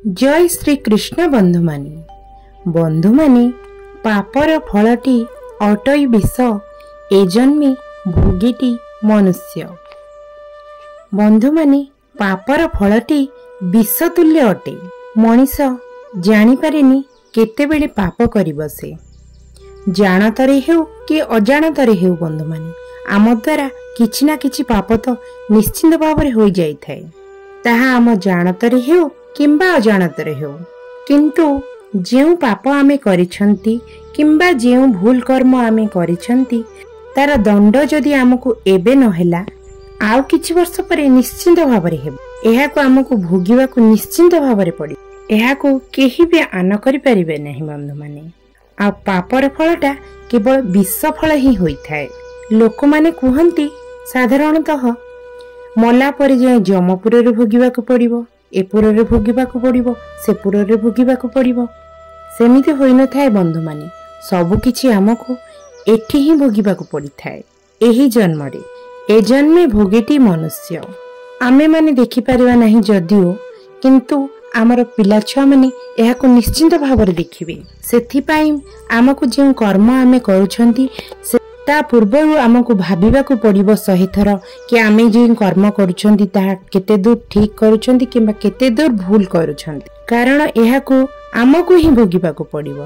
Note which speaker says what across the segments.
Speaker 1: जय श्री कृष्ण बंधुमानी पापर फलटी अटई विष ए जन्मी भोगीटी मनुष्य। बंधुमानी पापर फलटी विष तुल्य अटे। मनीष जानी पारेनी केतेबेले पाप करिब से, जानतरे हेउ कि अजाणतरे हेउ। बंधुमानी आम द्वारा किछि ना किछि पाप तो निश्चिंत भाव हो जाई थाए, ताहा आम जानतरे हेउ किंबा अजाणतरे हेउ। किंतु जेउ पाप आमे करिछंती किंबा जेउ भूल कर्म आमे करिछंती तार दंड जदि आमको एबे नहेला आउ किछि वर्ष परे निश्चिंत भाव हेबो। एहाको आमको भोगिबाकू निश्चिंत भाव पड़ी। एहाको केही भी आन करि परिबे नहीं। बंधुमाने आ पापर फलटा केवल विष फल ही होइथाए। लोक माने कुहंती साधारणतः मला परे जे जमपुर रे भोगिबाकू पड़िबो, एपुर रे भोगिबाकू पड़िबो, सेपुर रे भोगिबाकू पड़िबो। सेमिति होई न थाए। बंधुमाने सबु किछि आमको एठी ही भोगिबाकू पड़ी थाए। एही जन्म रे ए जन्मे भोगीटी मनुष्य। आमे माने देखि परिबा नहीं जदिओ, किंतु आमर पिला छुआ माने एहाको निश्चिंत भाବରେ देखिबे। सेथिपाई आमको जे कर्म आमे करूछंती ता पूर्वरु आमको भाबिबाकू पड़िबो 100 थर कि आमे जे कर्म करूछंती ताहा केते दूर ठीक करूछंती किंबा केते दूर भूल करूछंती। कारण एहाको आमको ही भोगिबाकू पड़िबो,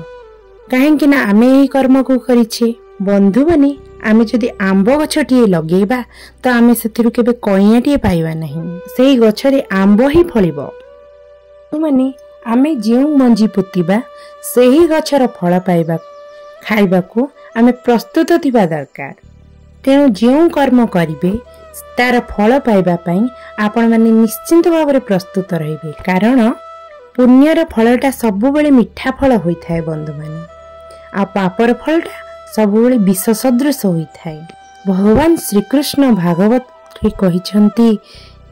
Speaker 1: काहेकि ना आमे एही कर्म को करिछे। बंधुमानी आमे जदि आंब गछटिए लगेबा तो आमे सेथिरु केबे कइयाटिए पाइबा नहीं, सेही गछरे आंब ही फळिबो। बंधुमानी आमे जेउ मंजी पुतिबा सेही गछर फल पाइबा खाइबाकू आमे प्रस्तुत थिबा दरकार। तेणु जेउ कर्म करिबे तार फल पाइबा पई आपण माने निश्चिंत भाव प्रस्तुत रहिबे। कारण पुण्यर फलटा सबुबेले मिठा फल होइथाए। बंधुमानी आ पापर फलटा सबुबेले विष सदृश होइथाए। भगवान श्रीकृष्ण भागवत रे कहिछंती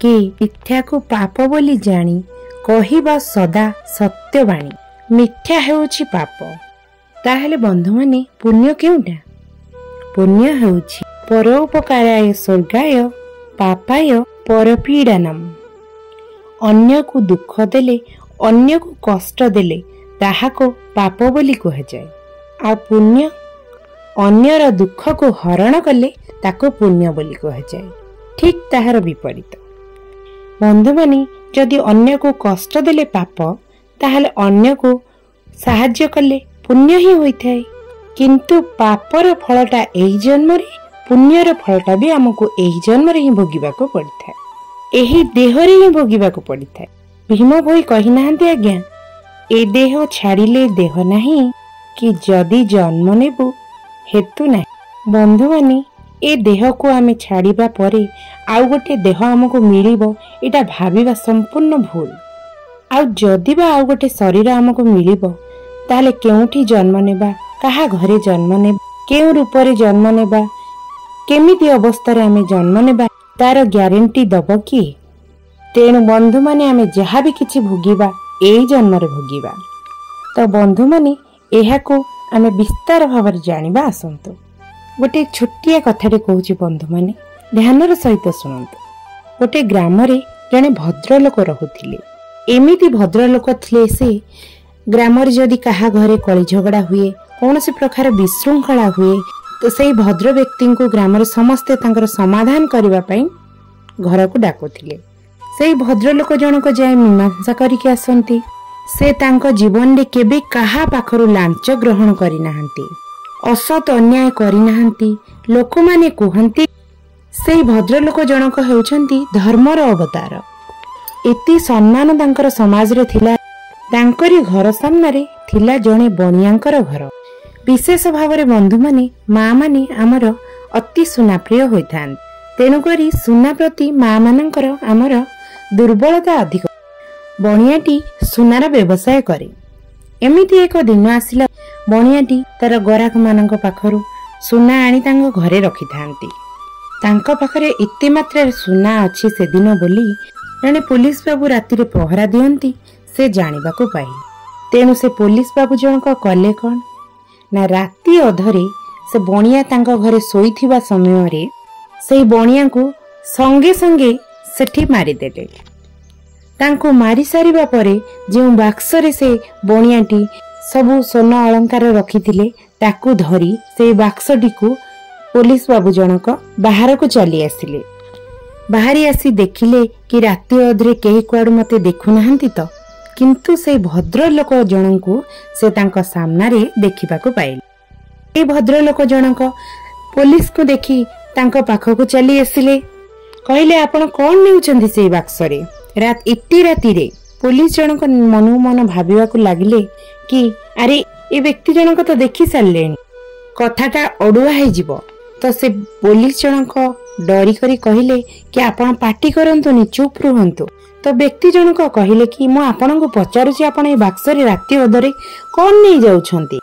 Speaker 1: कि मिथ्या को पाप बोली जानी कहिबा सदा सत्यवाणी। मिथ्या हेउछि पाप। ताहेले बंधुमाने पुण्य केउटा? पुण्य हेउछि परोपकाराय स्वर्गाय पापाय परपीड़नम। अन्य को दुख देले, अन्य को कष्ट देले ताहाको पाप बोली कह जाए। आ पुण्य अन्यर दुख को हरण कले ताको पुण्य बोली कह जाए। ठीक ताहार विपरीत। बंधुमानी जदि अन्य को कष्ट देले पाप, ताहले अन्य को साहाय्य कले पुण्य ही होइथाए। किंतु पापर फलटा एही जन्म रे, पुण्यर फलटा भी हमको एही जन्म रे ही भोगिबाको पड़िथाए। एही देह रे ही भोगिबाको पड़िथाए। भीम भई कहि नाहंती आज्ञा, ए देह छाड़िले देह नहीं कि जदि जन्म नेबु हेतु नहीं। बंधुमानी ए देह को आमे छाड़िबा परे आउ गोटे देह हमको मिलिबो एटा भाबिबा संपूर्ण भूल। आउ जदि बा आउ गोटे शरीर हमको मिलिबो ताहले केउठी जन्म नेबा, कहा घरे जन्म नेबा, केउ रूप रे जन्म नेबा, केमिति अवस्था रे आमे जन्म नेबा तार ग्यारंटी दबो कि? तेणु बंधुमाने आमे जहा भी किछि भोगिबा एई जन्म रे भोगिबा। तो बंधुमाने एहाको आमे विस्तार भाव जानिबा आसंतु। गोटे छोटिया कथाटे कहूची बंधुमाने, ध्यानर सहित सुनंतु। गोटे ग्राम रे जने भद्रलोक रहुथिले। एमिति भद्रलोक थिले से ग्राम रे जदि कहा घरे कली झगड़ा हुए, कौनसी प्रकार विशृंखला हुए, तो सेही भद्र व्यक्ति को ग्राम रे समस्ते तांकर समाधान करिबा पई घर को डाकुथिले। सेही भद्रलोक जनक जाय मीमांसा करिके आसंती। से तांको जीवन रे केबे कहा पाखरु लांच ग्रहण करि नाहंती, असत अन्याय करि नाहंती। लोक माने कुहंती सेही भद्रलोक जनक हेउछंती धर्मर अवतार। एति सम्मान तांकर समाज रे थिला। तांकरी घर सामने रे थिला जणे बणियांकर घर। विशेष भाव रे बंधुमाने माँ माने आमर अति सुनाप्रिय होइथान। तेणु करी सुना प्रति माँ मानकर आमर दुर्बलता अधिक। बणियाटी सुनार व्यवसाय करे। एमिति एक दिन आसिला, बणियाटी तार गराक मानक पाखरु सुना आनी तांको घरे रखिथांती। तांको पाखरे एते मात्रा सुना अछि से दिन बोली जणे पुलिस बाबू राति रे पहरा दियंती से जानिबाकू पाइले। तेणु से पुलिस बाबू जनक कले कौन ना, राति अधरे से बणिया तांको घरे सोईथिबा समय रे से बणिया को संगे संगे सेठी मारिदेले। तांको मारी सारिबा परे जो बाक्सरे से बणियाटी सबु सोना अलंकार रखिथिले ताकू धरी से बाक्सटी को पुलिस बाबू जनक बाहर को चली आसिले। बाहरी आसी देखिले कि राति अधरे केही कुआडू मते देखु नाहंती तो, किंतु से भद्र लोक जनक से तांको सामना रे देखिबा को पाइले। ए भद्र लोक जनक पुलिस को देखी तांको पाखको चली आसिले। कहले आपण कोन नेउचंदी से बाक्सरे रात इति राति रे। पुलिस जनक मनु मन भाबिबा को लागिले कि अरे ए व्यक्ति जनक तो देखि सारलेनी, कथाटा अडुआ हे जिवो। तो से पुलिस जनक डरी करी कहले कि आपण पार्टी करंतुनी, चुप रुहंतु। तो व्यक्ति जनक कहले कि मु आपन को पचारुछि आपण ए बाक्सरे राति अधरे कोन नै जाउछंती,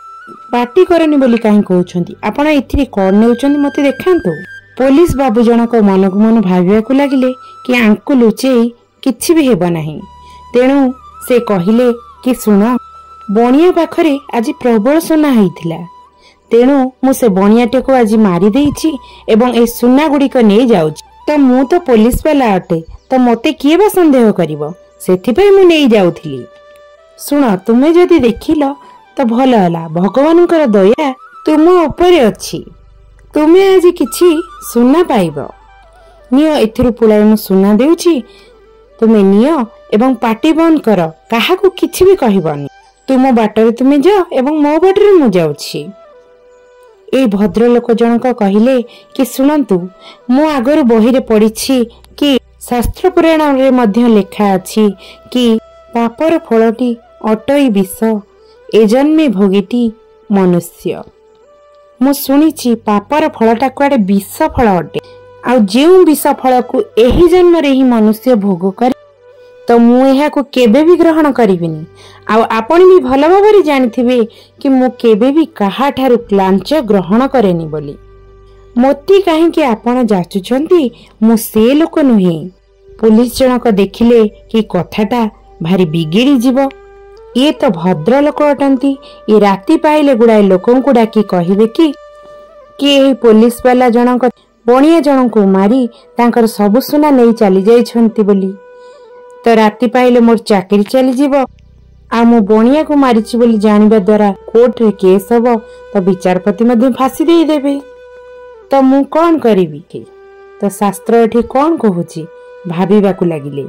Speaker 1: पार्टी करनी बोली काहे कहउछंती, आपण एथिरे कोन नेउछंती मते देखांतु। पुलिस बाबू जनक मन को मन भाबिया को लागिले कि आंकु लुचेई किछि भी हेबो नाही। तेणु से कहले कि सुन, बणिया पाखरे आज प्रबल सुना हेइथिला, तेणु मु से बणियाटे को आज मारी देइछि एवं ए सुना गुडी को नै जाउछि। तो मु तो पुलिस वाला अटे, तो मते किए बा संदेह करिवो, सेथि पई मु नै जाउथिली। सुन, तुमे जदि देखिलो तो भल हला, भगवानकर दया तुम ऊपर अछि, तुमे आज किछि सुना पाइबो। नियो एथिरु पुलाय मु सुना देउछि, तुमे नियो एवं पार्टी बंद कर, काहाकू किछि भी कहिबनी। तुम बाटरे तुमे जाओ एवं मो बाटरे मु जाउछि। ए भद्र लोक जनक कहले कि सुनंतु, मु आगरु बही रे पढ़िछि कि शास्त्र पुराण रे मध्य लेखा अछि कि पापर फलटी अटई विष, ए जन्मे भोगीटी मनुष्य। मु सुनिछि पापर फलटा कुआडे विष फल अटे, आ जेउ विष फल को एही जन्म रे ही मनुष्य भोग करे, तो मु एहा को केबे भी ग्रहण करिबिनी। आ आपण भी भल भाबरे जानिथिबे कि मु केबे भी काहा ठारू लांच ग्रहण करेनी बोली। मोती काहे कि आपण जाचुछंती, मु से लोक नुहे। पुलिस जनक देखिले कि कथाटा भारी बिगिड़ी जीवो, ये तो भद्र लोक अटंती। ये राति पाइले गुड़ाए लोकन को डाकी कहिबे कि एही पुलिस वाला जनक बणिया जनक को मारी तांकर सब सुना नहीं चली जाइछंती बोली। तो राति पाइले मोर चाकरी चली जीवो, आ मु बणिया को मारिछि बोली जानिबा द्वारा कोर्ट रे केस हबो, तो विचारपति मध्ये फांसी देई देबे। तो मु कोन करिवि कि, तो शास्त्र एठी कोन कहूछि भाबिबा को लागिले।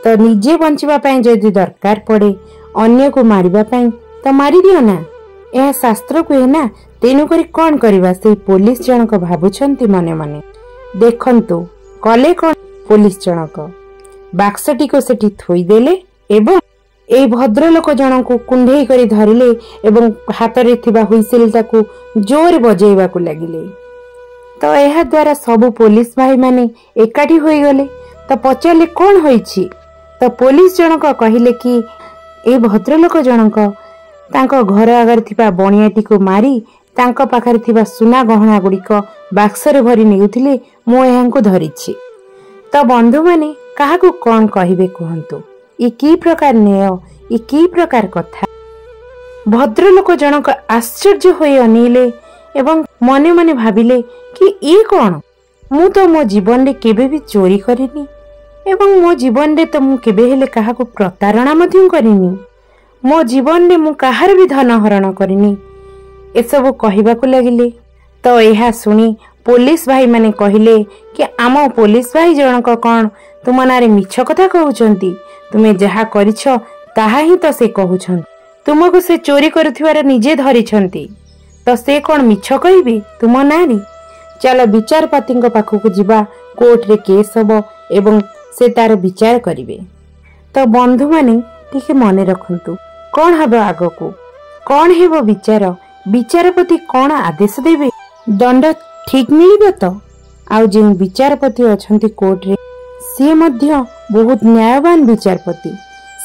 Speaker 1: तो निजे बंचिबा पई जदि दरकार पड़े अन्य को मारिबा पई तो मारी दियो ना, यह शास्त्र को है ना। तेनु करी कोन करबा, से पुलिस जनक भाबुछंती मने मने। देखंतु कले कोन, पुलिस जनक बाक्सटी को सेठी थोई देले एवं ए भद्र लोक जनक को कुंढेई करी धरिले एवं हाथ रे थिबा हुइसेल ताकू जोर बजेइबा को लागिले। तो एहा द्वारा सब पुलिस भाई माने एकाठी होई गले। तो पचारले कोन होईछि, तो पुलिस जनक कहिले कि ए भद्र लोक जनक तांको घर आगर थिबा बणियाटी को मारी तांको पाखरे थिबा सुना गहना गुड़िक बाक्सरे भरी नेउथिले, मु एहांको धरिछि। तो बंधु माने काहाकू कोन कहिबे कहंतु, ई की प्रकार न्याय, ई की प्रकार कथा। भद्र लोक जनक आश्चर्य होई अनिले एवं मने मने भाबिले कि ई कोन, मु तो मो जीवन रे केबे भी चोरी करिनी एवं मो जीवन रे तो मु केबे हेले काहाकू प्रतारणा मध्यम करिनी, मो जीवन रे मु काहार भी धन हरण करिनी, एसबु कहिबाकू लागिले। तो एहा सुनी पुलिस भाई माने कहिले कि आम पुलिस भाई जनक कोन तुम नारे मिछ कथा कहउछंती, तुमे जहा करिछ ताहा ही तो से कहउछन, तुमको से चोरी करथिवार निजे धरिछंती, तो से कोन मिछ कहिबे तुम नारी। चलो विचारपति पाखक जिबा, कोर्ट रे केस हबो एवं से तार विचार करिवे। तो बंधु माने टिके मने रखंतु, कोन हबो आगको, कोन हेबो विचार, विचारपति कोन आदेश देबे, दंड ठीक मिलिबो। तो आउ जे विचारपति अछंती कोर्ट रे से मध्य बहुत न्यायवान विचारपति,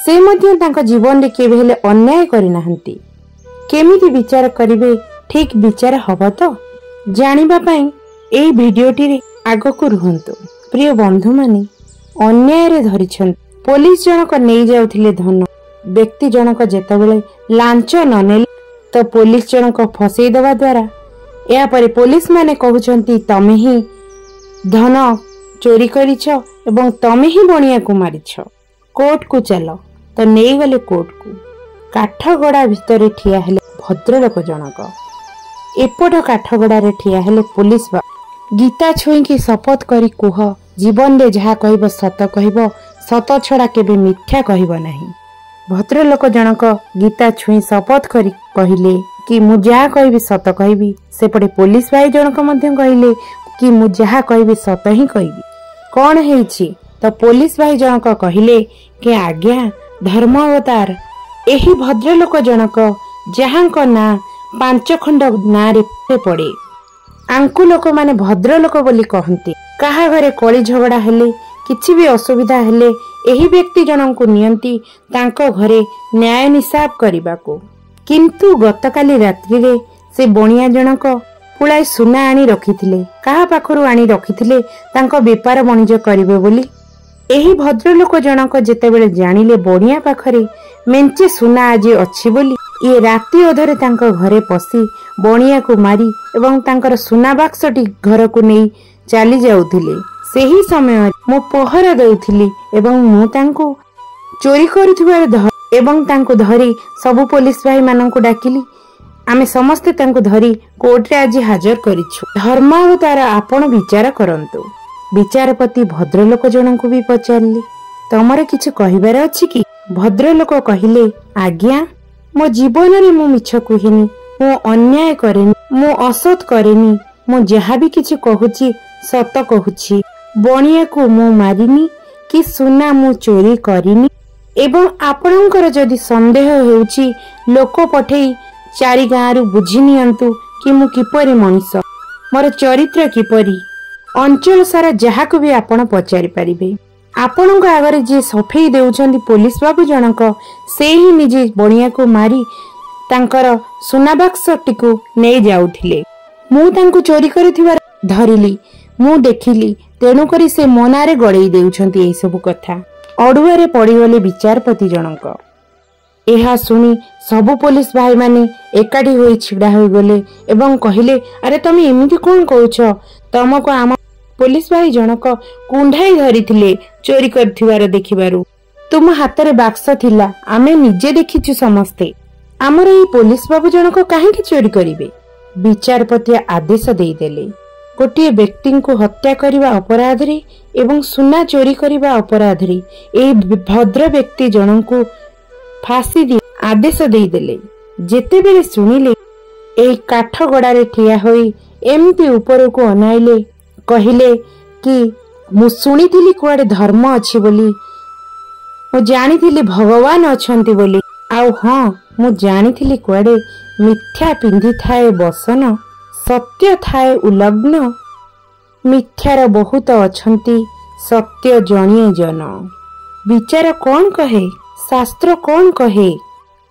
Speaker 1: से मध्य तांका जीवन रे केबे हेले अन्याय करि नाहंती। केमिति विचार करिवे, ठीक विचार हबो तो जानिबा पई एई भिडियोटी रे आगको रुहंतु। प्रिय बंधु माने अन्याय रे धरिछन, पुलिस जनक नै जाउथिले धन, व्यक्ति जनक जेतबेले लांच न नेले तो पुलिस जनक फसई दबा द्वारा या परे पुलिस माने कहउछंती तमे ही धन चोरी करिछ एवं तमे ही बणिया को मारिछ। कोर्ट को चल तो नहीं गले कोर्ट को। काठगड़ा भितर ठिया हेले भद्रलोक जनक, एपट काठगड़ा रे ठिया हेले पुलिस बा। गीता छुई की शपथ करी कुह, जीवन रे जहा कहब सत कहब, सत छड़ा केबे मिथ्या कहब नहीं। भद्रलोक जनक गीता छुई शपथ करी कहिले कि मु जहा कहबी सत कहबी। सेपटे पुलिस भाई जनक मध्य कहिले कि मु जहा कहबी सत ही कहबी। कौन हेछि तो पुलिस भाई जनक कहिले कि आज्ञा धर्म अवतार एही भद्रलोक जनक जहांक ना 5 खंड ना रे पड़े आंकु लोक माने भद्रलोक बोली कहते। कहा घरे कली झगड़ा हेले किछि भी असुविधा हेले एही व्यक्ति जनक नियंती तांको घरे न्याय निसाब करबाको। किंतु गतकाली रात्रि रे से बणिया जनक पुळाई सुना आनी रखिथिले। कहा पाखरु आनी रखिथिले तांको व्यापार वाणिज्य करिवे बोली। एही भद्रलोक जनक जेतेबेले जानिले बणिया पाखरे मेंचे सुना आजी अछि बोली, ये राति अधरे तांको घरे पसी बणिया को मारी एवं तांकर सुना बाक्सटी घर को नहीं चली जाउथिले। सेही समय मो पहरा देउथिली एवं मु तांको चोरी करुथिबार एवं तांको धरी सबु पुलिस भाई माननकु डाकिली। आमे समस्ते तांको धरी कोर्ट रे आज हाजर करिछु। धर्मावतार आपण विचार करंतु। विचारपति भद्रलोक जनक भी पचारले, तमर किछ कहिबार अछि कि? भद्रलोक कहिले आज्ञा मो जीवन रे मु मिछ कहिनी, मो अन्याय करेनी, मो असत करेनी, मो जहा भी किछ कहूची सत कहूची। बणिया को मु मारिनी कि सुना मु चोरी करिनी। एवं आपणकर जदि संदेह हेउची लोक पठेई चारि गाँरु बुझी नियंतु कि मु किपरि मनुष्य, मोर चरित्र किपरि। अंचल सारा जहाक भी आपण पचारि पारिबे। आपणक आगरे जे सफेई देउछंती पुलिस बाबू जनक से ही निजे बणिया को मारी तांकर सुना बाक्सटी को नै जाउथिले। मु तांको चोरी करिथिबार धरिली, मु देखिली, तेणु करी से मनारे गड़ेई देउछंती एई सब कथा। अडुआरे पड़ीगले विचारपति जनक। एहा सुनी सबु पुलिस भाई माने एकाठी होई छिड़ा होई गले एवं कहिले अरे तमे एमिति कोन कहउछ? तमको आम पुलिस भाई जनक कुंढाई धरिथिले चोरी करथिबार देखिबारु। तुम हातरे बाक्स थिला, आमे निजे देखिछु समस्ते। आमर एई पुलिस बाबू जनक काहेकि चोरी करिवे? विचारपति आदेश देई देले। गोटे व्यक्ति को हत्या करने अपराध रे एवं सुना चोरी करने अपराध रे ए भद्र व्यक्ति जन को फांसी दी आदेश दे देले। जेते बेले सुनिले ए काठगड़ा रे ठिया होई एमती ऊपर को अनाइले, कहिले कि मु सुनिथिली कुआडे धर्म अछि बोली, मु जानिथिली भगवान अछंती बोली, आउ हां मु जानिथिली कुआडे मिथ्या पिंधि थाए बसन, सत्य थाए उलग्न, मिथ्यार बहुत अछंती सत्य जणिए जन। विचार कौन कहे, शास्त्र कौन कहे?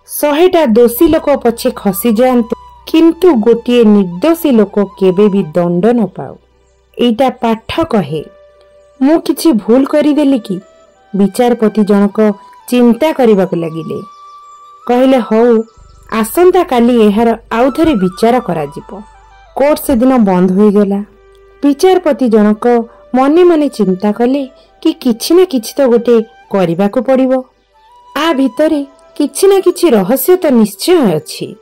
Speaker 1: 100टा दोषी लोक पछे खसी जातु किंतु गोटे निर्दोषी लोक केबे भी दंड न पाऊ, एटा पाठ कहे। मु किछि भूल करिदेली कि? विचारपति जनक चिंता करबाक लागिले। कहले हौ आसंता काली एहार आउ थरे विचार करा जिवो। कोर्ट से दिन बंद हो गला। विचारपति जनक मने मने चिंता कले कि किछि ना किछि तो गोटे करबाकू पड़िबो। आ भितरे किछि ना किछि रहस्य तो निश्चय अछि।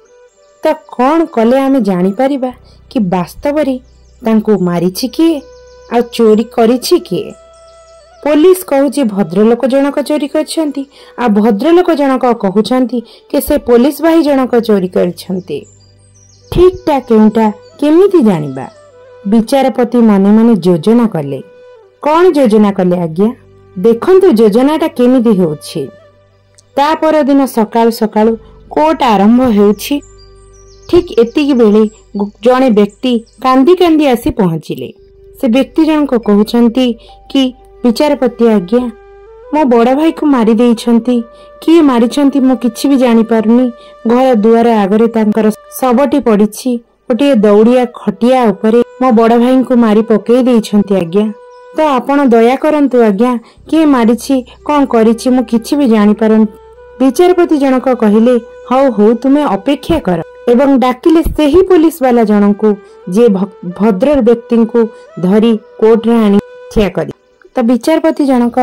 Speaker 1: तो कौन कले आमे जानी परिबा कि वास्तव रे तांको मारिछि किए आ चोरी करिछि किए? पुलिस कहूची भद्रलोक जनक चोरी करछंती आ भद्रलोक जनक कहउछंती कि से पुलिस भाई जनक चोरी करछंती। ठीकटा केउटा केमिति जानिबा? विचारपति मने मने योजना कले। कौन योजना कले आज्ञा? देखंतु योजनाटा केमिति होउछि। ता पर दिन सकाळु सकाळु कोर्ट आरंभ हेउछि। ठीक एतिकी बेले जणे व्यक्ति कांदी कांदी आसी पहुंचिले। से व्यक्ति जनक कहउछंती कि विचारपति आज्ञा मो बड़ भाई को मारी देइछंती, किए मारिछंती मो किछि भी जानि पारुनी। घर दुआर आगरे तांकर सबटी पड़िछि। गोटे दौड़िया खटिया उपरे मो बड़ भाई को मारी पकेई देइछंती आज्ञा। तो आपण दया करंतु आज्ञा, किए मारिछि कोन करिछि मो किछि भी जानि पारुनी। विचारपति जनक कहिले हौ हौ तुमे अपेक्षा कर एवं डाकिले सेही पुलिस वाला जनक जे भद्र व्यक्ति को धरी कोर्ट रे आनी ठिया करी। तो विचारपति जनक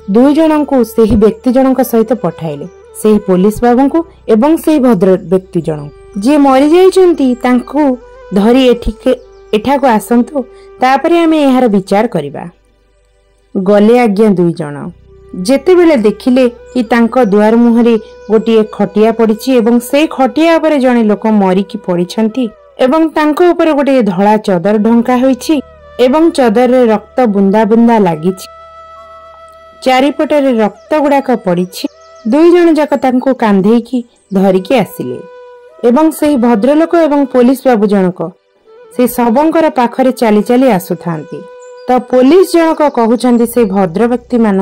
Speaker 1: दुई जन को ସେହି व्यक्ति जनक सहित पठाइले, ସେହି पुलिस बाबू को एवं ସେହି भद्र व्यक्ति जन जे मरी जाइछन्ती तांको धरी एठाको आसंतु, तापरे आमे एहार विचार करिबा। गले आज्ञा दुई जन जेतेबेले देखिले कि तांको द्वार मुहरे गोटे खटिया पड़िछि एवं से खटिया उपरे जने लोक मरिकी पड़िछन्ती एवं तांको उपरे गोटे धळा चदर ढंका होइछि एवं चदर रे रक्त बुंदा बुंदा लागिछि, चारिपटरे रक्त गुड़ाक पड़िछि। दुई जन जाक तांको कांधेकी धरिकी आसिले एवं सेही भद्रलोक एवं पुलिस बाबू जनक से सबंकर पाखरे चली चली आसुथांती। तो पुलिस जनक कहउछन्ती से भद्र व्यक्ति मान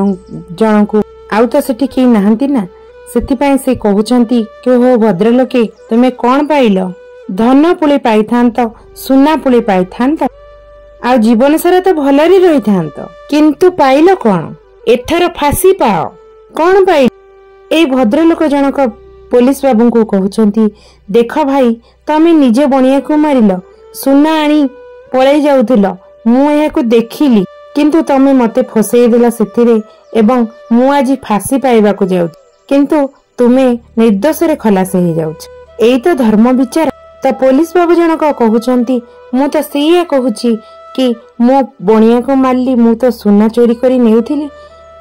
Speaker 1: जनक आउ तो सेठी केही नाहंती ना, सेथिपाई से कहउछन्ती कि हो भद्रलोके तुमे कोन पाइलो? धन पुली पाइथांत, सुना पुली पाइथांत, आ जीवन सारा तो भलरी रहिथांत, किंतु पाइलो कोन? एथर फांसी पाओ। कोन पाइल? ए भद्रलोक जनक पुलिस बाबू को कहउछन्ती, देख भाई तमे निजे बनिया को मारिलो, सुना आनी पळै जाउथिलो, मु एहाकु देखिली, किंतु तमे मते फसई देला सेथिरे एवं मु आजी फांसी पाइबा को जाउ, किंतु तुमे निर्दोष रे खलास हे जाउछ। एई तो धर्म विचार। तो पुलिस बाबू जनक कहउछन्ती, मु तो सेया कहूची कि मो बनिया को मारली, मु तो सुना चोरी करी नेउथिली,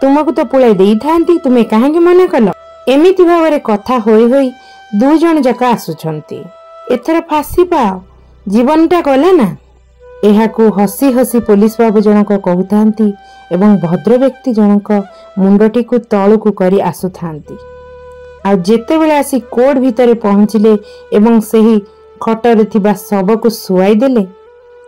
Speaker 1: तुमको तो पुळै देई थांती, तुमे काहेकि मना कलो? एमिति भावरे कथा होई होई दुई जन जाका आसुछन्ती। एथर फांसी पाओ, जीवनटा गला ना। एहाकु हसी हसी पुलिस बाबू जनक कहउथांती एवं भद्र व्यक्ति जनक मुंडटी को तळुकु करी आसुथांती। आ जेतेबेले आसी कोर्ट भितरे पहुंचिले एवं सेही खटरे थिबा शव को सुआई देले,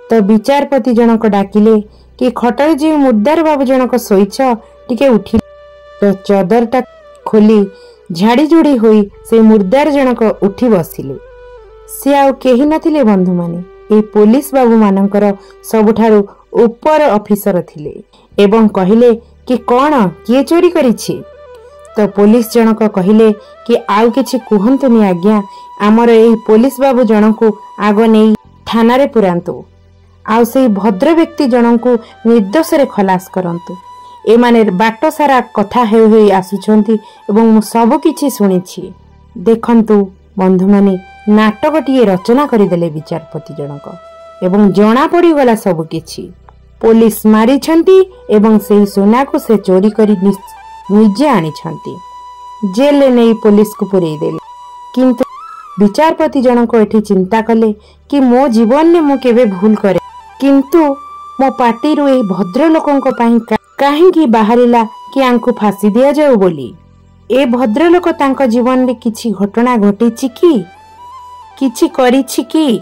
Speaker 1: तो विचारपति जनक डाकिले कि खटरे जे मुद्दार बाबू जनक सोइछ टिके उठी। तो चदरटा खोली झाड़ी जोड़ी होई से मुर्दार जनक उठी बसिले। से आउ केही नथिले बंधु माने, ए पुलिस बाबू मानकर सबुठारु ऊपर ऑफिसर थिले एवं कहिले कि कोन किए चोरी करिछि? तो पुलिस जनक कहिले कि आउ किछि कुहंतुनी आज्ञा, आमर एही पुलिस बाबू जनकु आग नेई थाना रे पुरांतु, आउ सेही भद्र व्यक्ति जनकु निर्दोष रे खलास करंतु। एमाने बाट सारा कथा हेउ हेउ आसुछन्ती एवं मु सब किछि सुनिछि। देखंतु बंधु माने नाटकटिए रचना करिदेले विचारपति जनक एवं जना पड़ी गला सब किछि। पुलिस मारी छंती एवं सेही सोना को से चोरी करी निजे आनी छंती, जेल नै पुलिस को पुरई देले। किंतु विचारपति जनक एठी चिंता कले कि मो जीवन ने मु केबे भूल करे, किंतु मो पार्टी रो ए भद्र लोकंक पई काहेकि बाहरिला कि आंकु फांसी दिया जाऊ बोली? ए भद्र लोक तांक जीवन रे किछि घटना घटिछि कि किछि करिछि कि?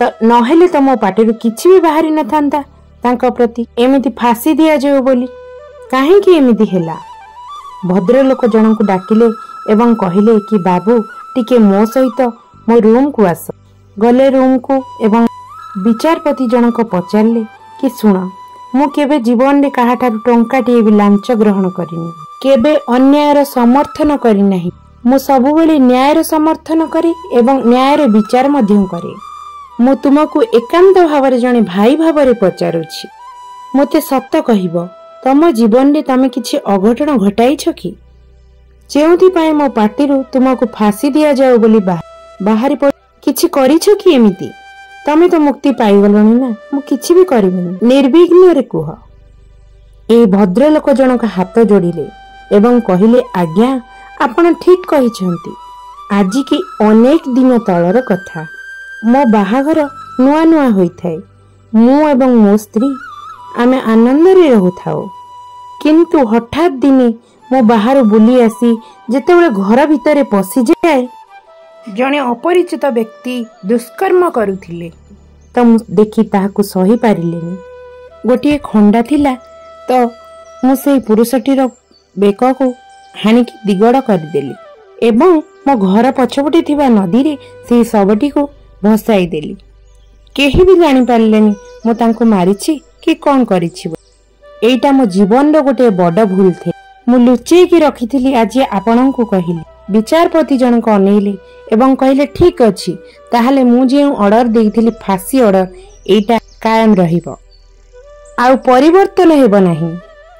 Speaker 1: तो नहेले तो मो पार्टी किछि भी बाहरी न थांता तांक प्रति एमिति फांसी दिया जाऊ बोली। काहेकि एमिति हेला? भद्र लोक जनक डाकिले एवं कहिले कि बाबू टिके मो सहित मो रूम को आस। गले रूम को एवं विचारपति जनक पचारले कि सुन, मु केबे जीवन रे काहाठारु टंकाटिए भी लांच ग्रहण करिनी, केबे अन्यायर समर्थन करि नाही। मु सबुबेले न्यायर समर्थन करे एवं न्यायर विचार मध्यम करे। मु तुमको एकांत भावरे जणे भाई भावरे पचारुछि, मते सत्य कहिबो, तम जीवन रे तमे किछि अघटन घटाइछ कि? जेउथि पाए मो पार्टीरु तुमको फांसी दिया जाऊ बोली बाहरी किछि करिछ कि? एमिति तमे तो मुक्ति पाइगलनी ना, मु किछि भी करिबिनी, निर्विघ्न रे कुह। ए भद्र लोक जनक हाथ जोड़िले एवं कहिले, आज्ञा आपण ठीक कहिछंती। आजि की अनेक दिन तळर कथा, मो बाहाघर नुआ नुआ होइथाय, मु एवं मो स्त्री आमे आनंद रे रहुथाओ, किंतु हठात दिने मो बाहर बुली आसी जेतेबेले घर भितरे पसी जाए, जणे अपरिचित व्यक्ति दुष्कर्म करुथिले। तो देखि ताहाकु सही पारिलेनी। गोटे खंडा थिला तो मु सेई पुरुषटीर बेक को हानिकी दिगड़ करदेली एवं मो घर पछपटे थिबा नदी रे सेई सबटी को भसाई देली। केही भी जानि पारलेनी मु तांको मारिछि कि कोन करिछि। एइटा मो जीवन रो गोटे बड़ भूल थे, मु लुचेई की रखिथिली। आज आपनंकु कहिली। विचारपति जनक अनेइले एवं कहिले, ठीक अछि, ताहाले मु जे ऑर्डर देइथिली फांसी ऑर्डर एइटा कायम रहिबो, आउ परिवर्तन हेबो नाही।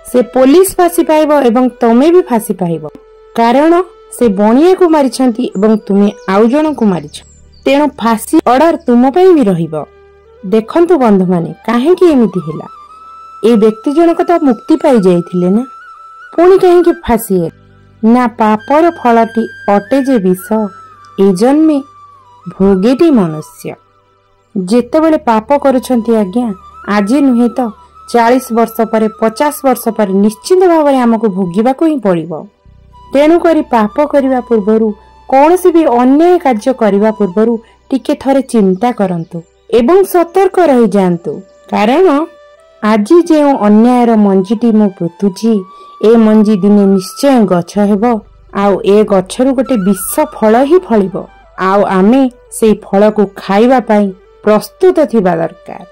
Speaker 1: से पुलिस फांसी पाइब एवं तमे भी फांसी पाइब, कारण से बणिया को मारिछंती एवं तुमे आउ जण को मारिछ। तेणु फांसी ऑर्डर तुम पई भी रहिब। देखंतु बंधु माने काहेकि एमिति हैला। ए व्यक्ति जनक तो मुक्ति पाई जाइथिले ना, पुणी काहेकि फांसी है ना। पापर फलटी अटे जे विष, ए जन्मे भोगेटी मनुष्य। जेतेबेले पाप करुछंती आज्ञा, आज नुहे तो 40 वर्ष पर 50 वर्ष पर निश्चित भाव में आमको भोगिबाको ही पड़िबो। तेणु करी पाप करिबा पूर्वरु, कौनसी भी अन्याय कार्य करिबा पूर्वरु टिके थरे चिंता करंतु एवं सतर्क रही जांतु, कारण आज जे अन्यायर मंजीटी मु पोतुची, ए मंजी दिने निश्चय गछ हेबो, आउ ए गछरु गोटे विष फल ही फलिबो, आउ आमे से फल को खाइबा पाई प्रस्तुत थिबा दरकार।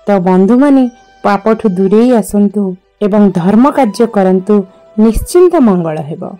Speaker 1: तो बंधु माने पापठु दूरेई आसंतु एवं धर्म कार्य करंतु, निश्चिंत मंगल हेबो।